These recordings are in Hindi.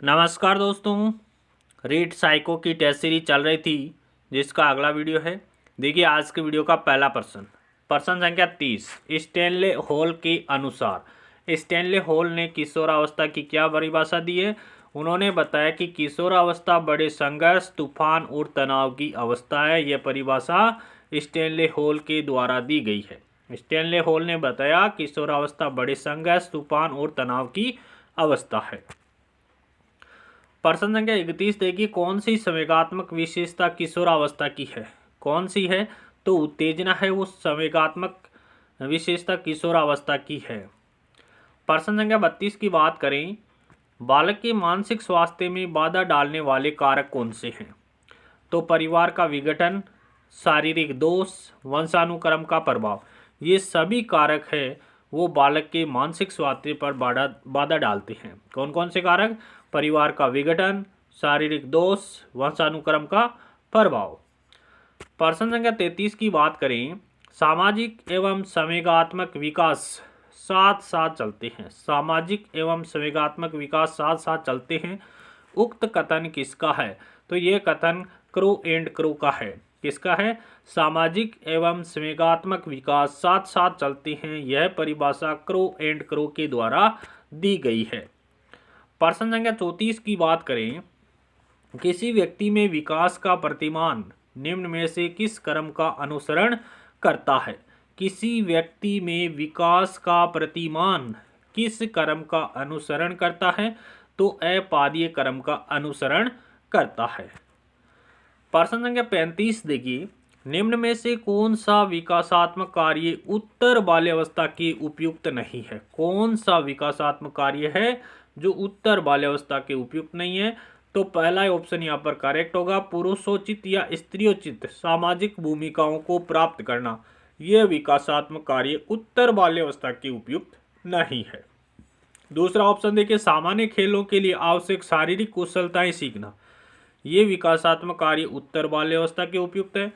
नमस्कार दोस्तों। रीड साइको की टेस्ट सीरीज चल रही थी जिसका अगला वीडियो है। देखिए आज के वीडियो का पहला प्रश्न संख्या 30। स्टैनले हॉल के अनुसार स्टैनले हॉल ने किशोरावस्था की क्या परिभाषा दी है। उन्होंने बताया कि किशोरावस्था बड़े संघर्ष, तूफान और तनाव की अवस्था है। यह परिभाषा स्टैनले हॉल के द्वारा दी गई है। स्टैनले हॉल ने बताया किशोरावस्था बड़े संघर्ष, तूफान और तनाव की अवस्था है। प्रश्न संख्या 31 देखिए कौन सी संवेगात्मक विशेषता किशोरावस्था की है। कौन सी है तो उत्तेजना है वो संवेगात्मक विशेषता किशोरावस्था की है। प्रश्न संख्या 32 की बात करें, बालक के मानसिक स्वास्थ्य में बाधा डालने वाले कारक कौन से हैं। तो परिवार का विघटन, शारीरिक दोष, वंशानुक्रम का प्रभाव, ये सभी कारक है वो बालक के मानसिक स्वास्थ्य पर बाधा डालते हैं। कौन कौन से कारक? परिवार का विघटन, शारीरिक दोष, वंशानुक्रम का प्रभाव। प्रश्न संख्या 33 की बात करें, सामाजिक एवं संवेगात्मक विकास साथ साथ चलते हैं। सामाजिक एवं संवेगात्मक विकास साथ साथ चलते हैं। उक्त कथन किसका है? तो ये कथन क्रो एंड क्रो का है। किसका है? सामाजिक एवं संवेगात्मक विकास साथ साथ चलते हैं। यह परिभाषा क्रो एंड क्रो के द्वारा दी गई है। प्रश्न संख्या 34 की बात करें, किसी व्यक्ति में विकास का प्रतिमान निम्न में से किस क्रम का अनुसरण करता है। किसी व्यक्ति में विकास का प्रतिमान किस क्रम का अनुसरण करता है? तो अपादीय क्रम का अनुसरण करता है। प्रश्न संख्या 35 देखिए, निम्न में से कौन सा विकासात्मक कार्य उत्तर बाल्यावस्था के उपयुक्त नहीं है। कौन सा विकासात्मक कार्य है जो उत्तर बाल्यावस्था के उपयुक्त नहीं है? तो पहला ऑप्शन यहाँ पर करेक्ट होगा, पुरुषोचित या स्त्रियोचित सामाजिक भूमिकाओं को प्राप्त करना। यह विकासात्मक कार्य उत्तर बाल्यावस्था के उपयुक्त नहीं है। दूसरा ऑप्शन देखिए, सामान्य खेलों के लिए आवश्यक शारीरिक कुशलताएं सीखना। ये विकासात्मक कार्य उत्तर बाल्यावस्था के उपयुक्त है।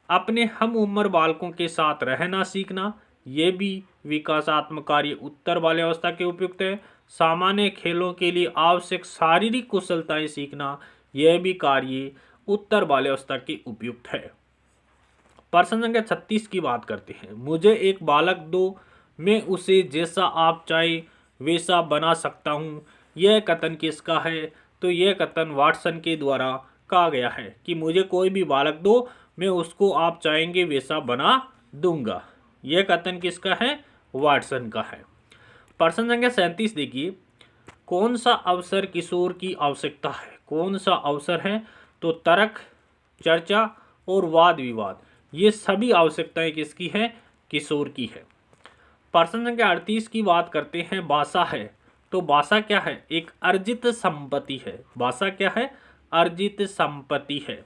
अपने हम उम्र बालकों के साथ रहना सीखना, ये भी विकासात्मक कार्य उत्तर बाल्यावस्था के उपयुक्त है। सामान्य खेलों के लिए आवश्यक शारीरिक कुशलताएं सीखना, यह भी कार्य उत्तर बाल्यावस्था के उपयुक्त है। प्रश्न संख्या 36 की बात करते हैं, मुझे एक बालक दो, मैं उसे जैसा आप चाहे वैसा बना सकता हूँ। यह कथन किसका है? तो यह कथन वाटसन के द्वारा कहा गया है कि मुझे कोई भी बालक दो, मैं उसको आप चाहेंगे वैसा बना दूंगा। यह कथन किसका है? वाटसन का है। प्रश्न संख्या 37 देखिए, कौन सा अवसर किशोर की आवश्यकता है। कौन सा अवसर है? तो तर्क, चर्चा और वाद विवाद, ये सभी आवश्यकताएं किसकी है? किशोर की है। प्रश्न संख्या 38 की बात करते हैं, भाषा है। तो भाषा क्या है? एक अर्जित संपत्ति है। भाषा क्या है? अर्जित संपत्ति है।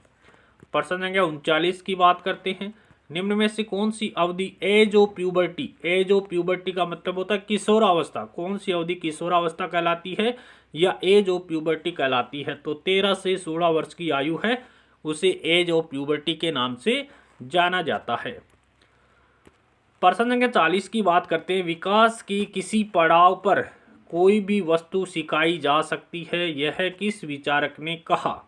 प्रश्न संख्या 39 की बात करते हैं, निम्न में से कौन सी अवधि age of puberty, age of puberty का मतलब होता है किशोरावस्था, कौन सी अवधि किशोरावस्था कहलाती है या एज ऑफ प्यूबर्टी कहलाती है? तो 13 से 16 वर्ष की आयु है उसे एज ऑफ प्यूबर्टी के नाम से जाना जाता है। प्रश्न संख्या 40 की बात करते हैं, विकास के किसी पड़ाव पर कोई भी वस्तु सिखाई जा सकती है, यह किस विचारक ने कहा।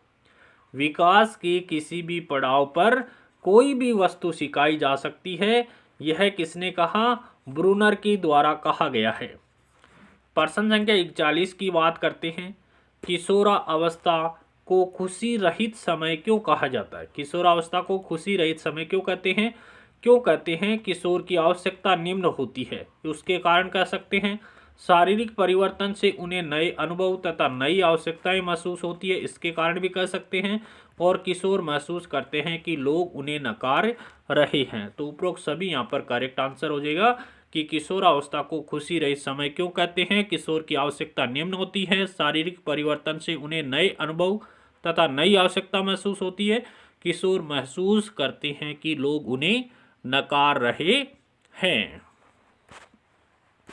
विकास के किसी भी पड़ाव पर कोई भी वस्तु सिखाई जा सकती है, यह किसने कहा? ब्रूनर के द्वारा कहा गया है। प्रश्न संख्या 41 की बात करते हैं, किशोरावस्था को खुशी रहित समय क्यों कहा जाता है। किशोरावस्था को खुशी रहित समय क्यों कहते हैं? क्यों कहते हैं? किशोर की आवश्यकता निम्न होती है, उसके कारण कह सकते हैं। शारीरिक परिवर्तन से उन्हें नए अनुभव तथा नई आवश्यकताएं महसूस होती है, इसके कारण भी कह सकते हैं। और किशोर महसूस करते हैं कि लोग उन्हें नकार रहे हैं। तो उपरोक्त सभी यहाँ पर करेक्ट आंसर हो जाएगा कि किशोरावस्था को खुशी रहित समय क्यों कहते हैं। किशोर की आवश्यकता निम्न होती है, शारीरिक परिवर्तन से उन्हें नए अनुभव तथा नई आवश्यकता महसूस होती है। किशोर महसूस करते हैं कि लोग उन्हें नकार रहे हैं।